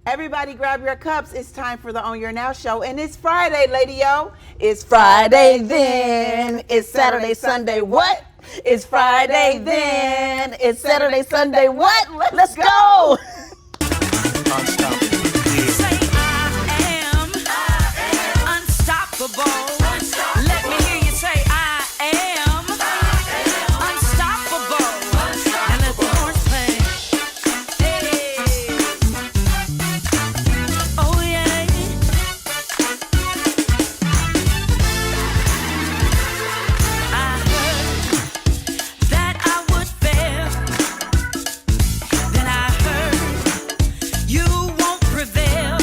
Everybody grab your cups. It's time for the On Your Now show. And it's Friday, lady-o. It's Friday then. It's Saturday, Sunday, what? It's Friday then. It's Saturday, Sunday, what? Let's go. Unstoppable. Say I am unstoppable. Let me hear you say I am unstoppable. And let the horns play. Hey. Oh yeah. I heard that I would fail. Then I heard you won't prevail.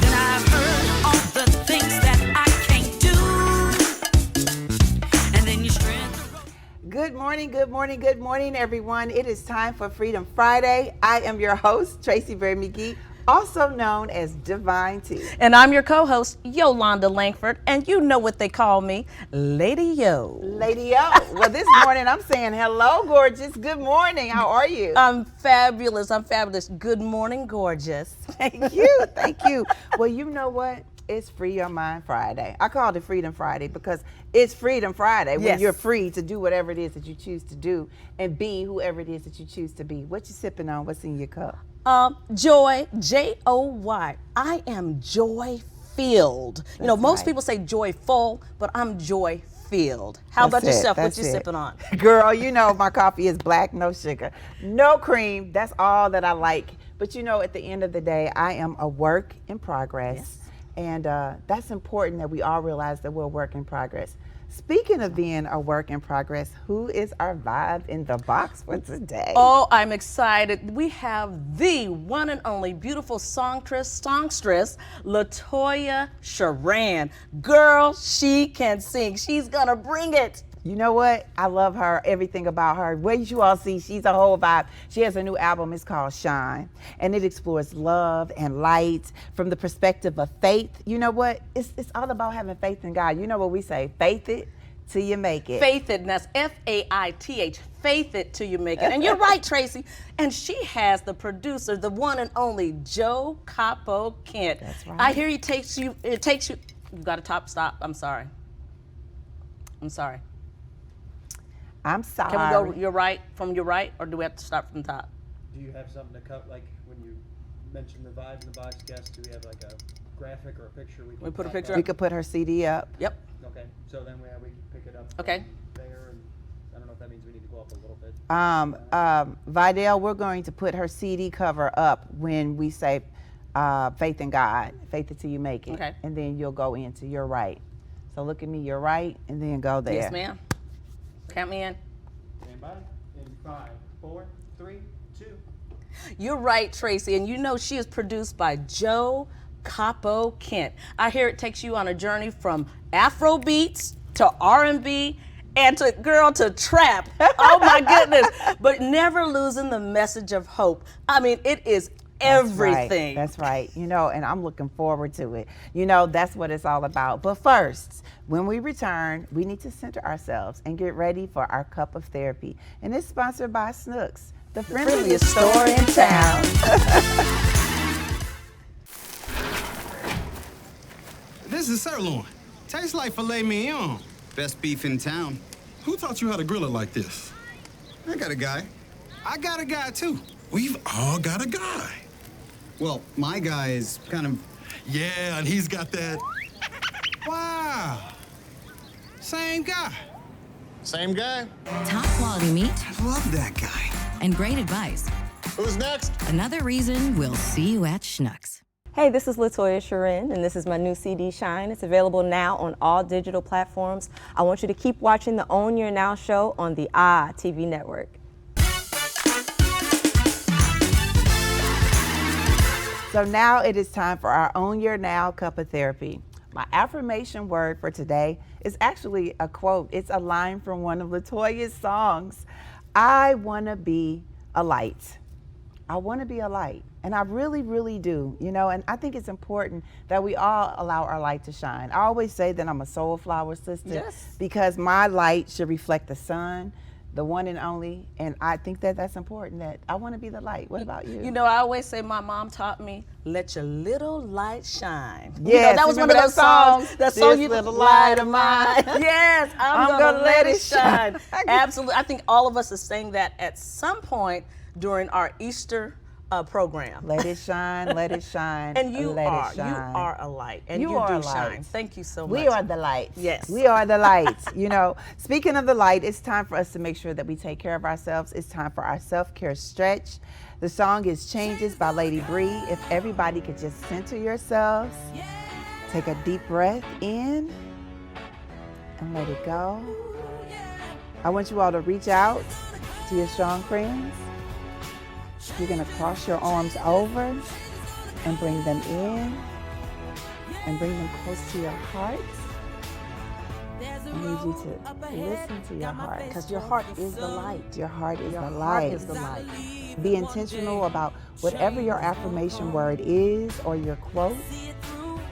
Then I've heard all the things that I can't do. And then your strength. Good morning, good morning, good morning, everyone. It is time for Freedom Friday. I am your host, Tracy Berry McGee, also known as Divine T. And I'm your co-host, Yolanda Langford, and you know what they call me, Lady-O. Lady-o. Well, this morning I'm saying hello, gorgeous. Good morning. How are you? I'm fabulous. Good morning, gorgeous. Thank you. Thank you. Well, you know what? It's Free Your Mind Friday. I called it Freedom Friday because it's Freedom Friday when Yes. you're free to do whatever it is that you choose to do and be whoever it is that you choose to be. What you sipping on? What's in your cup? Joy, J-O-Y. I am joy-filled. You know, That's most right. people say joyful, but I'm joy-filled. How That's about it. yourself? What That's you it. sipping on? Girl, you know my coffee is black, no sugar, no cream. That's all that I like. But you know, at the end of the day, I am a work in progress. Yes. And that's important that we all realize that we're a work in progress. Speaking of being a work in progress, who is our vibe in the box for today? Oh, I'm excited. We have the one and only beautiful songstress, Latoya Sharen. Girl, she can sing. She's gonna bring it. You know what? I love her, everything about her. What you all see, she's a whole vibe. She has a new album, it's called Shine, and it explores love and light from the perspective of faith. You know what? It's all about having faith in God. You know what we say, faith it till you make it. Faith it, and that's F-A-I-T-H, faith it till you make it. And you're right, Tracy. And she has the producer, the one and only Joe Capo Kent. That's right. I hear it takes you, you've got to stop. I'm sorry. I'm sorry. Can we go from your right, or do we have to start from the top? Do you have something to cut, like when you mentioned the vibe in the box guest, do we have like a graphic or a picture we can We put a pop picture up? We could put her CD up. Yep. Okay, so then we can pick it up Okay. from there, and I don't know if that means we need to go up a little bit. Vidal, we're going to put her CD cover up when we say faith in God, faith it till you make it. Okay. And then you'll go into your right. So look at me, you're right, and then go there. Yes, ma'am. Count me in. Stand by in 5, 4, 3, 2. You're right, Tracy, and you know she is produced by Joe Capo Kent. I hear it takes you on a journey from Afro beats to R&B and to trap. Oh my goodness! But never losing the message of hope. I mean, it is everything. That's right. You know, and I'm looking forward to it. You know, that's what it's all about. But first, when we return, we need to center ourselves and get ready for our cup of therapy. And it's sponsored by Snooks, the friendliest store in town. This is sirloin. Tastes like filet mignon. Best beef in town. Who taught you how to grill it like this? I got a guy. I got a guy too. We've all got a guy. Well, my guy is kind of... Yeah, and he's got that. Wow. Same guy. Same guy? Top quality meat I love that guy. and great advice. Who's next? Another reason we'll see you at Schnucks. Hey, this is Latoya Sharen, and this is my new CD, Shine. It's available now on all digital platforms. I want you to keep watching the Own Your Now show on the TV network. So now it is time for our Own Your Now cup of therapy. My affirmation word for today is actually a quote. It's a line from one of Latoya's songs. I want to be a light. I want to be a light. And I really, really do, you know, and I think it's important that we all allow our light to shine. I always say that I'm a soul flower sister Yes. because my light should reflect the sun, the one and only, and I think that that's important, that I want to be the light. What about you? You know, I always say my mom taught me, let your little light shine. Yes, you know, that was one of remember those that song? songs. That This song, you little light of mine. mine. Yes, I'm gonna let it shine. shine. Absolutely. I think all of us are saying that at some point during our Easter program. Let it shine, let it shine. And you let are, it shine. you are a light, and You you are do a light. shine. Thank you so much. We are the lights. Yes. We are the lights. You know, speaking of the light, it's time for us to make sure that we take care of ourselves. It's time for our self-care stretch. The song is Changes by Lady Bree. If everybody could just center yourselves, take a deep breath in and let it go. I want you all to reach out to your strong friends. You're going to cross your arms over and bring them in and bring them close to your heart. I need you to listen to your heart. Because your heart is the light. Your heart is Your the heart light. is the light. Be intentional about whatever your affirmation word is or your quote.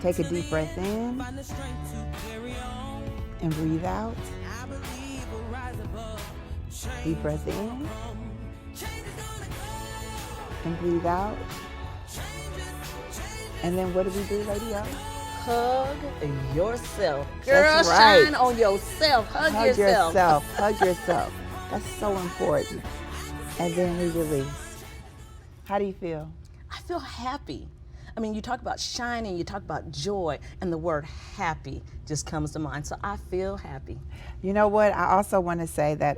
Take a deep breath in and breathe out. Deep breath in and breathe out. And then what do we do, Lady O? Hug yourself. Girl, That's right. shine on yourself. Hug yourself. Hug yourself. That's so important. And then we release. How do you feel? I feel happy. I mean, you talk about shining, you talk about joy, and the word happy just comes to mind. So I feel happy. You know what? I also want to say that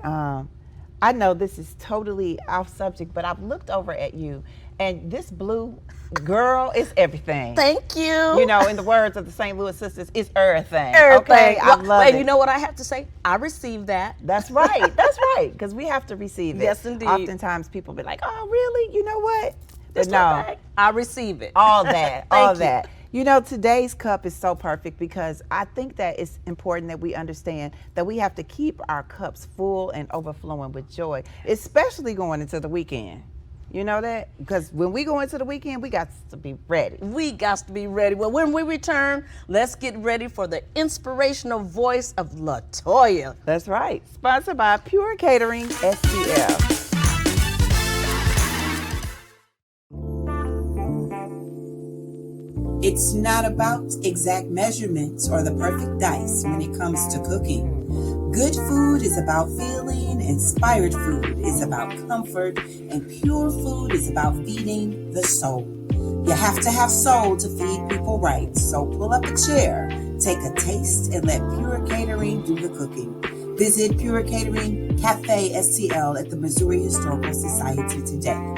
I know this is totally off subject, but I've looked over at you, and this blue girl is everything. Thank you. You know, in the words of the St. Louis sisters, it's everything. Everything. Okay, I love it. And you know what I have to say? I received that. That's right. That's right. Because we have to receive it. Yes, indeed. Oftentimes people be like, "Oh, really? You know what?" This But no, bag, I receive it. all that, all Thank you. that. You know, today's cup is so perfect because I think that it's important that we understand that we have to keep our cups full and overflowing with joy, especially going into the weekend. You know that? Because when we go into the weekend, we got to be ready. We got to be ready. Well, when we return, let's get ready for the inspirational voice of Latoya. That's right. Sponsored by Pure Catering, STL. It's not about exact measurements or the perfect dice when it comes to cooking. Good food is about feeling, inspired food is about comfort, and pure food is about feeding the soul. You have to have soul to feed people right, so pull up a chair, take a taste, and let Pure Catering do the cooking. Visit Pure Catering Cafe STL at the Missouri Historical Society today.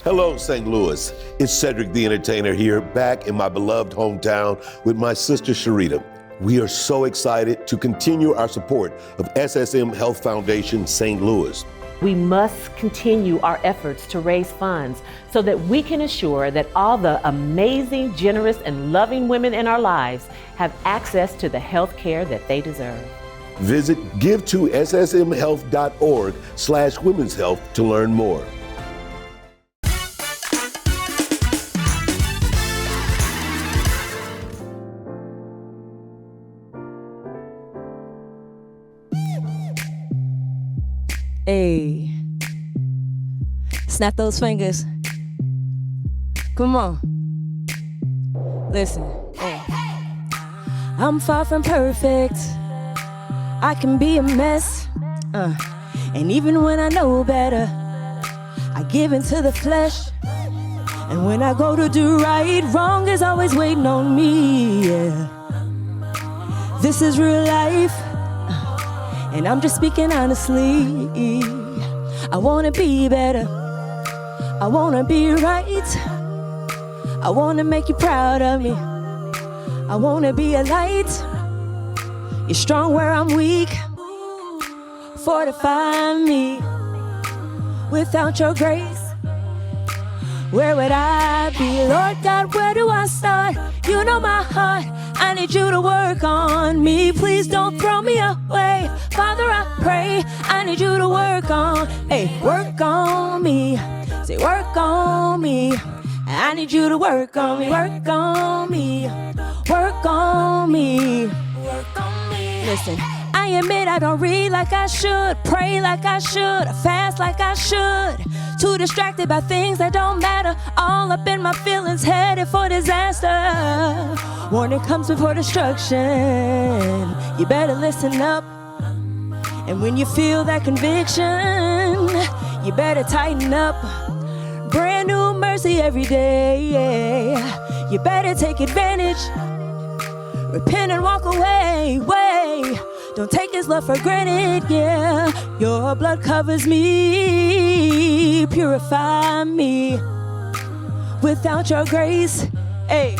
Hello, St. Louis. It's Cedric the Entertainer here, back in my beloved hometown with my sister Sharita. We are so excited to continue our support of SSM Health Foundation St. Louis. We must continue our efforts to raise funds so that we can ensure that all the amazing, generous, and loving women in our lives have access to the health care that they deserve. Visit give2ssmhealth.org/women's health to learn more. Hey, snap those fingers. Come on. Listen. Hey. I'm far from perfect. I can be a mess. And even when I know better, I give into the flesh. And when I go to do right, wrong is always waiting on me. Yeah. This is real life. And I'm just speaking honestly. I wanna be better. I wanna be right. I wanna make you proud of me. I wanna be a light. You're strong where I'm weak. Fortify me. Without your grace, where would I be? Lord God, where do I start? You know my heart. I need you to work on me. Please don't throw me away. Father, I pray. I need you to work on me. Say, work on me. I need you to work on me. Work on me. Work on me. Work on me. Listen, I admit I don't read like I should, pray like I should, fast like I should. Too distracted by things that don't matter, all up in my feelings, headed for disaster. Warning comes before destruction, you better listen up. And when you feel that conviction, you better tighten up. Brand new mercy every day, you better take advantage. Repent and walk away, don't take his love for granted, yeah. Your blood covers me, purify me. Without your grace, hey,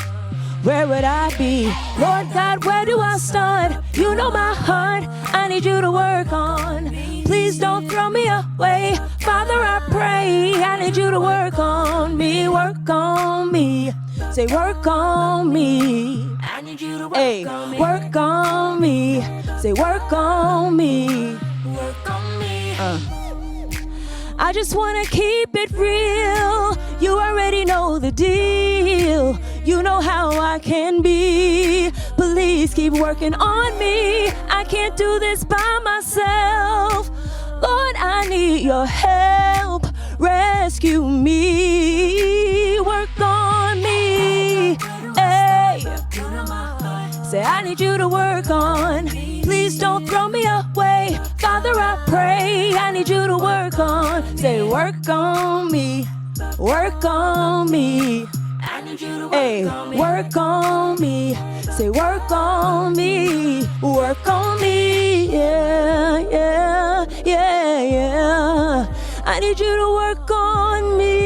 where would I be? Lord God, where do I start? You know my heart, I need you to work on. Please don't throw me away. Father, I pray, I need you to work on me, work on me. Say work on me. I need you to work on me. Work on me. Say work on me. Work on me. I just wanna keep it real. You already know the deal. You know how I can be. Please keep working on me. I can't do this by myself. Lord, I need your help. Rescue me. Work on me. Hey. Say I need you to work on. Please don't throw me away. Father, I pray. I need you to work on. Say work on me. Work on me. I need you to work on me. Work on me. Say work on me. Work on me. Yeah, yeah, yeah, yeah. I need you to work on me.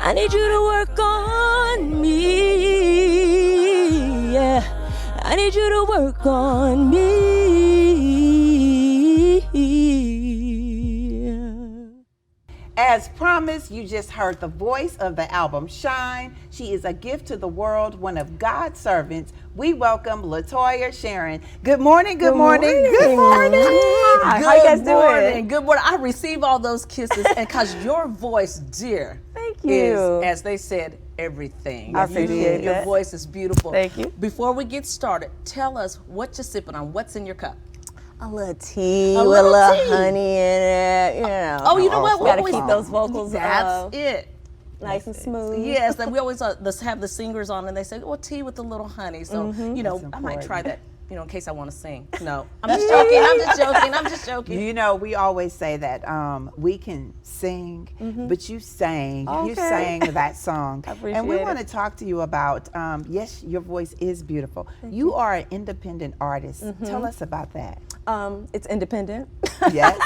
I need you to work on me. Yeah. I need you to work on me. As promised, you just heard the voice of the album Shine. She is a gift to the world, one of God's servants. We welcome Latoya Sharen. Good morning, good morning, good morning. How you guys doing? Good morning. I receive all those kisses, and because your voice, dear, thank is, you. as they said, everything. I appreciate Your that. voice is beautiful. Thank you. Before we get started, tell us what you're sipping on. What's in your cup? A little tea A with a little little tea. honey in it, you know. Oh, you know what? We Gotta always keep those vocals That's it. nice and smooth. Yes, and we always have the singers on, and they say, "Well, tea with a little honey." So you know, I might try that. You know, in case I want to sing. No, I'm just joking. I'm just joking. I'm just joking. You know, we always say that we can sing, but you sang. You sang that song. I appreciate and we it. want to talk to you about, yes, your voice is beautiful. You are an independent artist. Tell us about that. It's independent. Yes.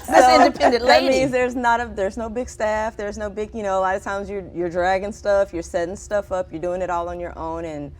That's independent lady. That means there's no big staff. There's no big, you know, a lot of times you're dragging stuff, you're setting stuff up, you're doing it all on your own, and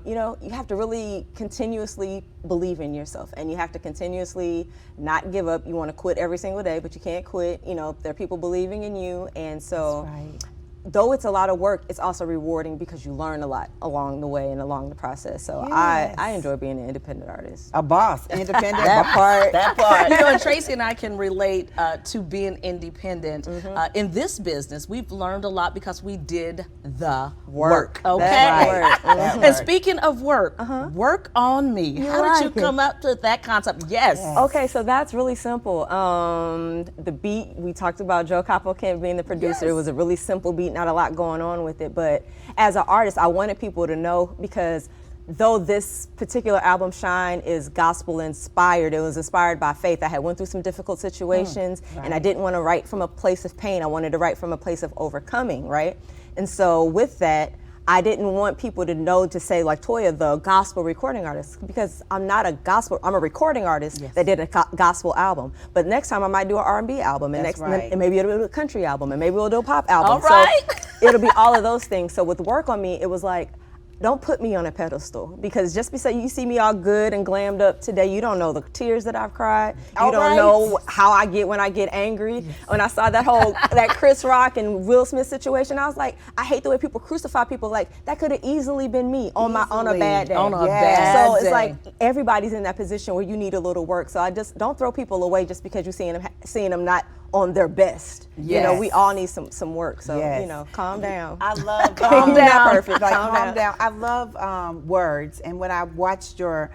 you know, you have to really continuously believe in yourself, and you have to continuously not give up. You want to quit every single day, but you can't quit. You know, there are people believing in you, and so That's right. though it's a lot of work, it's also rewarding because you learn a lot along the way and along the process. So Yes. I enjoy being an independent artist. A boss, independent. That part. That part. You know, and Tracy and I can relate to being independent. In this business, we've learned a lot because we did the work. Okay. That's right. And speaking of work, work on me. How did you like it. come up with that concept? Yes. Okay, so that's really simple. The beat, we talked about Joe Capo-Kent being the producer. It was a really simple beat, not a lot going on with it. But as an artist, I wanted people to know, because though this particular album, Shine, is gospel inspired, it was inspired by faith. I had went through some difficult situations, and I didn't want to write from a place of pain. I wanted to write from a place of overcoming, right? And so with that, I didn't want people to know, to say like Toya, the gospel recording artist, because I'm not a gospel, I'm a recording artist that did a gospel album. But next time I might do an R&B album, and and maybe it'll do a country album, and maybe we'll do a pop album. All right. So it'll be all of those things. So with Work on Me, it was like, don't put me on a pedestal, because just because you see me all good and glammed up today, you don't know the tears that I've cried. You don't know how I get when I get angry. When I saw that whole that Chris Rock and Will Smith situation, I was like, I hate the way people crucify people. Like, that could have easily been me on a bad day. On a bad So it's day. like everybody's in that position where you need a little work. So I just don't throw people away just because you're seeing them not on their best. You know, we Yes. all need some work. So, Yes. you know, calm down. I love Calm down. Perfect. Like, Calm calm down. down. I love words, and when I watched your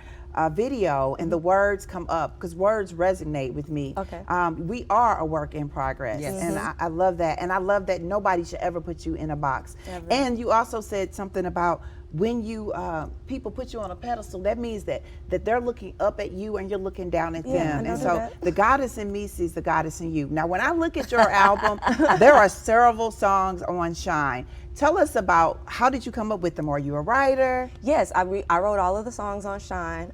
video and the words come up, because words resonate with me. Okay. We are a work in progress, and I love that. And I love that nobody should ever put you in a box. Ever. And you also said something about when you people put you on a pedestal, that means that they're looking up at you and you're looking down at Yeah, I them. know And so that. the goddess in me sees the goddess in you. Now, when I look at your album, there are several songs on Shine. Tell us about, how did you come up with them? Are you a writer? Yes, I wrote all of the songs on Shine.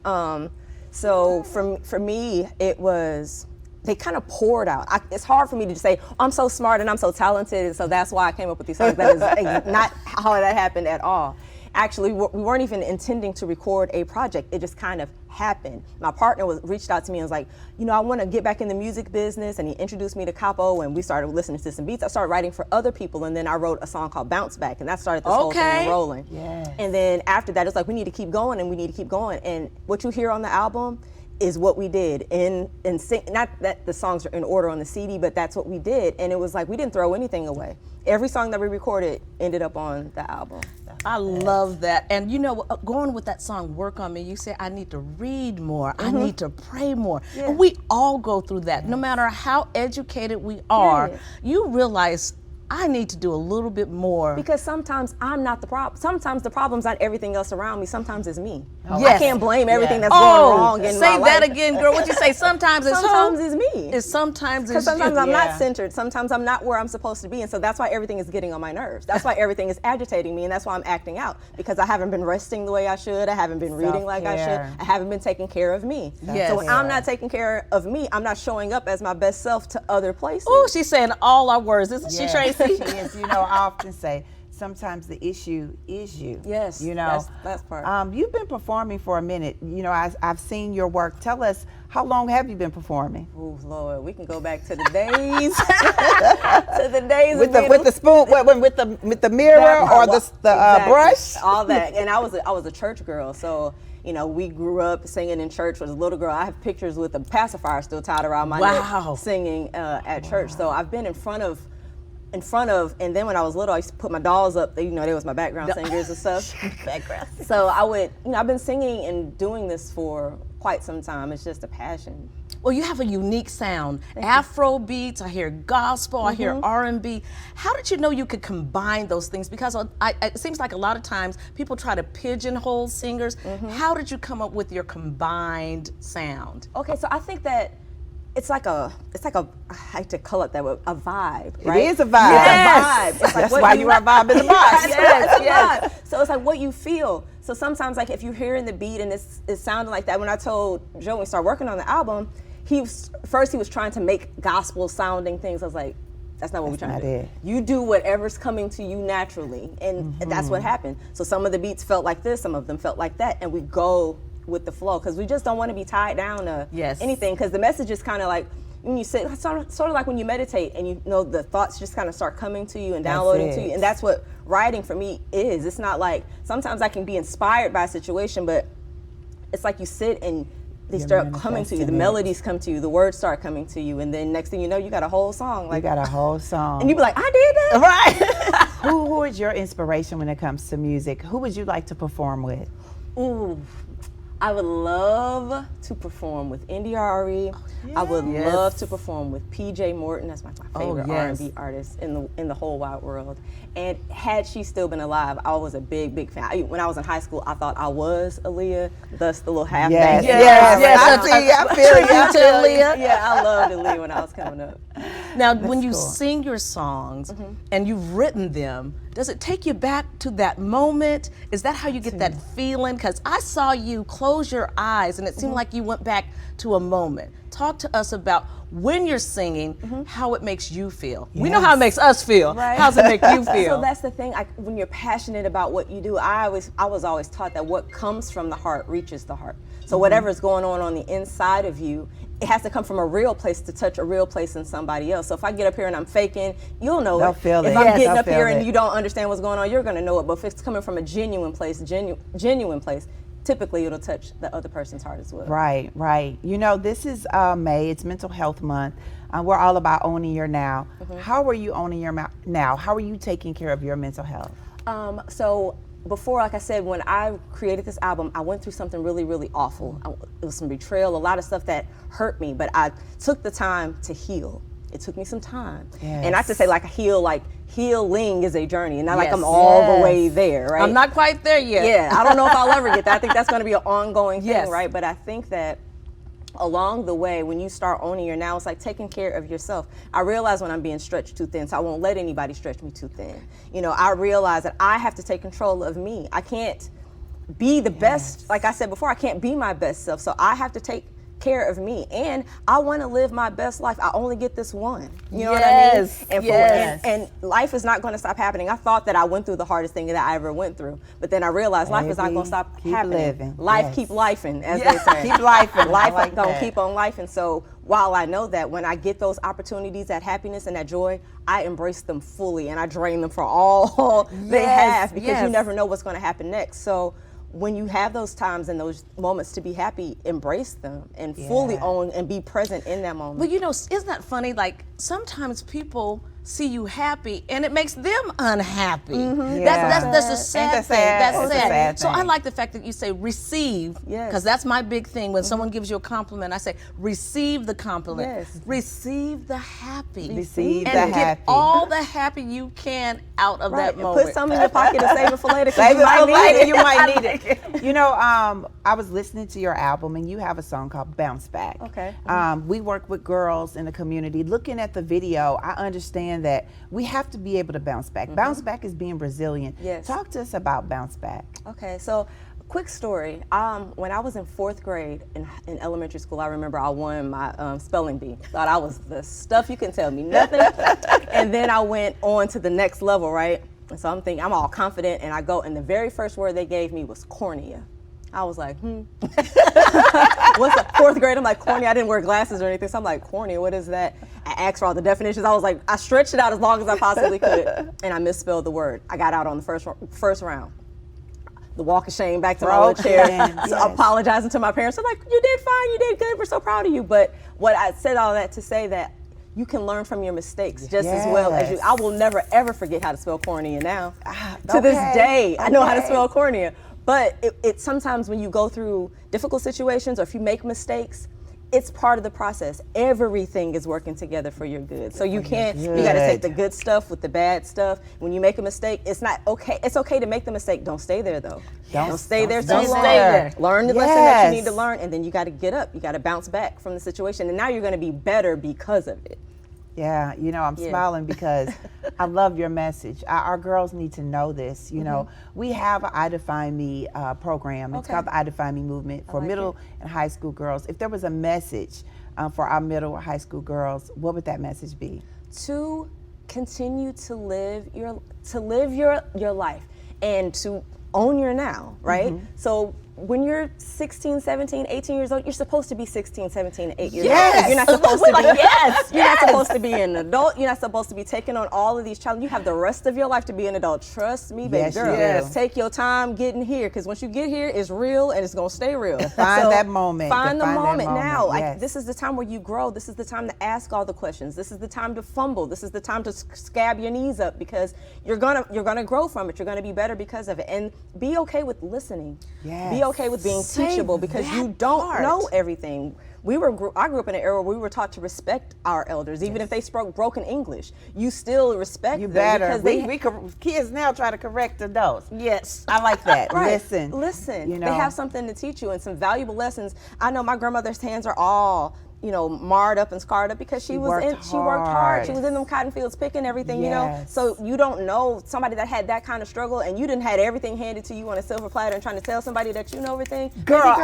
So for me, it was, they kind of poured out. It's hard for me to just say, I'm so smart and I'm so talented, and so that's why I came up with these songs. That is not how that happened at all. Actually, we weren't even intending to record a project. It just kind of happened. My partner reached out to me and was like, you know, I want to get back in the music business, and he introduced me to Capo, and we started listening to some beats. I started writing for other people, and then I wrote a song called Bounce Back, and that started this whole thing rolling. Yes. And then after that, it's like, we need to keep going, and we need to keep going. And what you hear on the album is what we did in sync. Not that the songs are in order on the CD, but that's what we did. And it was like, we didn't throw anything away. Every song that we recorded ended up on the album. I love that. And you know, going with that song, Work on Me, you say, I need to read more, I need to pray more. Yeah. And we all go through that. No matter how educated we are, you realize I need to do a little bit more. Because sometimes I'm not the problem. Sometimes the problem's not everything else around me. Sometimes it's me. Yes. I can't blame everything that's going wrong in my say that life. again, girl. What you say? Sometimes it's Sometimes who? it's me. It's sometimes Because it's sometimes you. I'm not centered. Sometimes I'm not where I'm supposed to be. And so that's why everything is getting on my nerves. That's why everything is agitating me. And that's why I'm acting out. Because I haven't been resting the way I should. I haven't been reading like I Self-care. should. I haven't been taking care of me. Yes. So when I'm not taking care of me, I'm not showing up as my best self to other places. Oh, she's saying all our words. Isn't she, Tracy? She is. You know, I often say, sometimes the issue is you. Yes, you know, that's part. You've been performing for a minute. You know, I've seen your work. Tell us, how long have you been performing? Oh Lord, we can go back to the days, to the days With of the spoon, with the mirror or the Exactly. brush? All that. And I was a church girl, so you know, we grew up singing in church. Was a little girl. I have pictures with a pacifier still tied around my neck, singing at church. So I've been in front of, and then when I was little, I used to put my dolls up. You know, they was my background singers and stuff. Background. So I would, you know, I've been singing and doing this for quite some time. It's just a passion. Well, you have a unique sound. Afro beats, I hear gospel, I hear R&B. How did you know you could combine those things? Because it seems like a lot of times people try to pigeonhole singers. How did you come up with your combined sound? Okay, so I think that it's like a, I hate to call it that, but a vibe, right? It is a vibe. Yes. It's a vibe. It's like That's what why you are vibe in the box. yes. So it's like what you feel. So sometimes, like if you're hearing the beat and it's sounding like that. When I told Joe when we started working on the album, he was trying to make gospel sounding things. I was like, that's not what we're trying to do. You do whatever's coming to you naturally, and that's what happened. So some of the beats felt like this, some of them felt like that, and we go with the flow because we just don't want to be tied down to anything. Because the message is kind of like when you sit, sort of like when you meditate, and you know the thoughts just kind of start coming to you and downloading to you, and that's what writing for me is. It's not like sometimes I can be inspired by a situation, but it's like you sit and they start coming to you. The melodies come to you. The words start coming to you, and then next thing you know, you got a whole song. Like you got a whole song, and you be like, I did that, right? Who is your inspiration when it comes to music? Who would you like to perform with? Ooh, I would love to perform with NDRE. I would love to perform with PJ Morton. That's my favorite R&B artist in the whole wide world. And had she still been alive, I was a big fan. When I was in high school, I thought I was Aaliyah, thus the little halfback. I feel you. Yeah, I loved Aaliyah when I was coming up. Now, when you sing your songs and you've written them, does it take you back to that moment? Is that how you get that feeling? Because I saw you close your eyes and it seemed like you went back to a moment. Talk to us about when you're singing, how it makes you feel. We know how it makes us feel. Right. How does it make you feel? So that's the thing. When you're passionate about what you do, I was always taught that what comes from the heart reaches the heart. So whatever's going on the inside of you, it has to come from a real place to touch a real place in somebody else. So if I get up here and I'm faking, you'll know They'll it. feel if it. I'm Yes, getting they'll up here feel and it. you don't understand what's going on, you're going to know it. But if it's coming from a genuine place, genuine place, typically it'll touch the other person's heart as well. Right, right. You know, this is May. It's Mental Health Month. We're all about owning your now. How are you owning your now? How are you taking care of your mental health? So before, like I said, when I created this album, I went through something really, really awful. It was some betrayal, a lot of stuff that hurt me, but I took the time to heal. It took me some time. And not to say like healing is a journey, and not like I'm all the way there, right? I'm not quite there yet. Yeah, I don't know if I'll ever get that. I think that's going to be an ongoing thing, right? But I think that along the way, when you start owning your now, it's like taking care of yourself. I realize when I'm being stretched too thin, so I won't let anybody stretch me too thin. You know, I realize that I have to take control of me. I can't be the best, like I said before, I can't be my best self, so I have to take care of me, and I want to live my best life. I only get this one. You know what I mean? And life is not going to stop happening. I thought that I went through the hardest thing that I ever went through, but then I realized life is not going to stop happening. Living. Life keep lifing, as they say. Keep lifing. Life like don't keep on life. And so while I know that when I get those opportunities, that happiness and that joy, I embrace them fully and I drain them for all they have, because you never know what's going to happen next. So when you have those times and those moments to be happy, embrace them and fully own and be present in that moment. Well, you know, isn't that funny? Like, sometimes people see you happy and it makes them unhappy. That's a sad thing. That's sad. So I like the fact that you say receive, because that's my big thing. When someone gives you a compliment, I say receive the compliment. Receive the happy. Receive the and happy. get all the happy you can out of that moment. Put some in your pocket and save it for later. Save it for later. You might need it. You know, I was listening to your album, and you have a song called Bounce Back. Okay. We work with girls in the community. Looking at the video, I understand that we have to be able to bounce back. Bounce back is being resilient. Talk to us about Bounce Back. Okay, so quick story. When I was in 4th grade in elementary school, I remember I won my spelling bee. Thought I was the stuff you can tell me nothing. And then I went on to the next level, right? And so I'm thinking, I'm all confident, and I go, and the very first word they gave me was cornea. I was like, What's that? 4th grade, I'm like, cornea. I didn't wear glasses or anything, so I'm like, cornea, what is that? I asked for all the definitions. I was like, I stretched it out as long as I possibly could, and I misspelled the word. I got out on the first round. The walk of shame back to my little chair, apologizing to my parents. I'm like, you did fine, you did good, we're so proud of you. But what I said all that to say that you can learn from your mistakes just as well as you. I will never ever forget how to spell cornea now. To this day, I know how to spell cornea. But it sometimes when you go through difficult situations or if you make mistakes, it's part of the process. Everything is working together for your good. So you can't, you gotta take the good stuff with the bad stuff. When you make a mistake, it's not okay. It's okay to make the mistake. Don't stay there though. Don't stay there so long. Stay there. Learn the lesson that you need to learn, and then you gotta get up. You gotta bounce back from the situation. And now you're gonna be better because of it. Yeah, you know, I'm smiling because I love your message. Our girls need to know this. You know, we have an I Define Me program. It's called the I Define Me movement for middle and high school girls. If there was a message for our middle or high school girls, what would that message be? To continue to live your life and to own your now, right? So when you're 16, 17, 18 years old, you're supposed to be 16, 17, 8 years old. You're not supposed to be you're not supposed to be an adult. You're not supposed to be taking on all of these challenges. You have the rest of your life to be an adult. Trust me, baby girl. Take your time getting here, because once you get here, it's real and it's gonna stay real. Find that moment. Find the moment now. Like, this is the time where you grow. This is the time to ask all the questions. This is the time to fumble. This is the time to scab your knees up, because you're gonna grow from it. You're gonna be better because of it. And be okay with listening. Be okay with being teachable, because you don't know everything. I grew up in an era where we were taught to respect our elders, even if they spoke broken English. You still respect them. Better. Because kids now try to correct adults. I like that. Listen. You know, they have something to teach you and some valuable lessons. I know my grandmother's hands are all, you know, marred up and scarred up because she worked hard. She was in them cotton fields picking everything, you know. So you don't know somebody that had that kind of struggle, and you didn't have everything handed to you on a silver platter and trying to tell somebody that you know everything. Girl.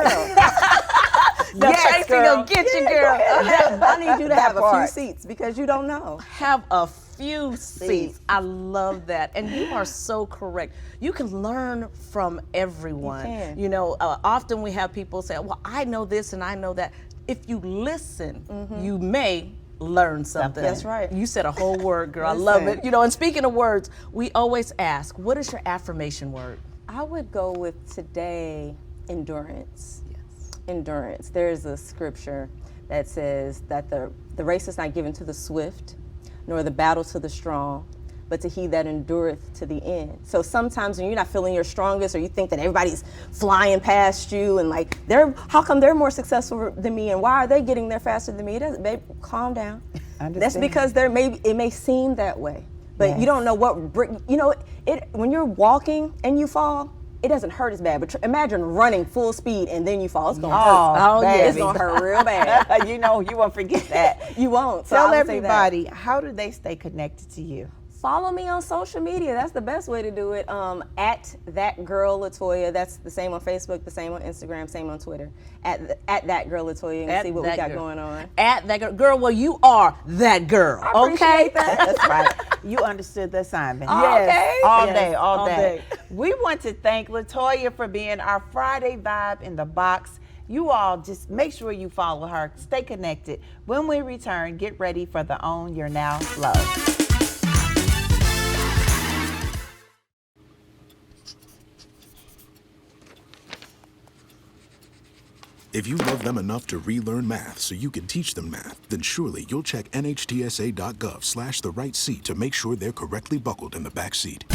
Tracy gonna get you, girl. I need you to have a few seats, because you don't know. Have a few seats. I love that. And you are so correct. You can learn from everyone. You can. You know, often we have people say, well, I know this and I know that. If you listen, you may learn something. That's right. You said a whole word, girl. I love it. You know, and speaking of words, we always ask, what is your affirmation word? I would go with today. Endurance. Yes. Endurance. There's a scripture that says that the race is not given to the swift, nor the battle to the strong, but to he that endureth to the end. So sometimes when you're not feeling your strongest, or you think that everybody's flying past you and like, how come they're more successful than me, and why are they getting there faster than me? It doesn't, babe, calm down. That's because it may seem that way, but you don't know when you're walking and you fall, it doesn't hurt as bad, but imagine running full speed and then you fall. It's gonna hurt. Oh, yeah, it's gonna hurt real bad. You won't forget that. You won't. So Tell everybody, how do they stay connected to you? Follow me on social media. That's the best way to do it. At that girl Latoya. That's the same on Facebook, the same on Instagram, same on Twitter. At that girl Latoya, and see what we got going on. At that girl. Well, you are that girl. Okay. That's right. You understood the assignment. Yes. Okay. All day. We want to thank Latoya for being our Friday Vibe in the Box. You all just make sure you follow her. Stay connected. When we return, get ready for the Own Your Now flow. If you love them enough to relearn math so you can teach them math, then surely you'll check nhtsa.gov/the right seat to make sure they're correctly buckled in the back seat.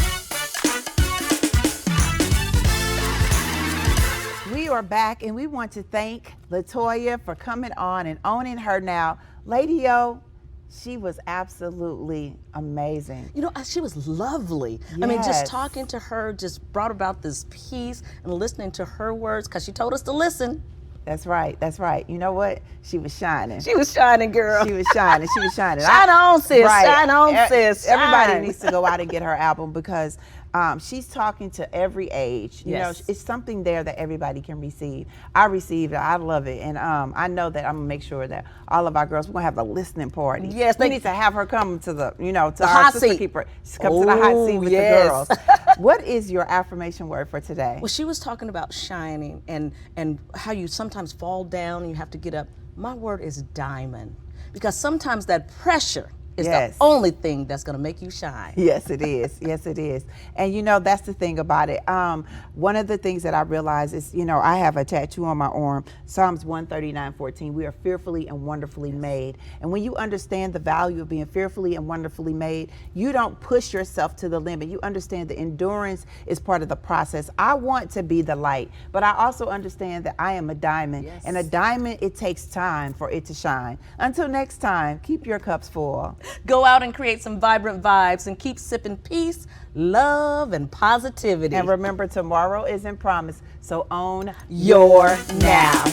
We are back, and we want to thank Latoya for coming on and owning her now. Lady O, she was absolutely amazing. She was lovely. Yes. I mean, just talking to her just brought about this peace, and listening to her words, because she told us to listen. That's right. That's right. You know what? She was shining. She was shining, girl. She was shining. She was shining. Shine on, sis. Right. Shine on, sis. Everybody Shine. needs to go out and get her album, because she's talking to every age. You know, it's something there that everybody can receive. I received it. I love it. And I know that I'm going to make sure that all of our girls, we're going to have a listening party. Yes. We need to have her come to the, to the our hot sister seat. keeper. Come to the hot seat with the girls. What is your affirmation word for today? Well, she was talking about shining and how you sometimes fall down and you have to get up. My word is diamond, because sometimes that pressure is the only thing that's going to make you shine. Yes, it is. Yes, it is. And that's the thing about it. One of the things that I realize is, I have a tattoo on my arm, Psalms 139:14. We are fearfully and wonderfully made. And when you understand the value of being fearfully and wonderfully made, you don't push yourself to the limit. You understand the endurance is part of the process. I want to be the light, but I also understand that I am a diamond. Yes. And a diamond, it takes time for it to shine. Until next time, keep your cups full. Go out and create some vibrant vibes and keep sipping peace, love, and positivity. And remember, tomorrow isn't promised, so own your now.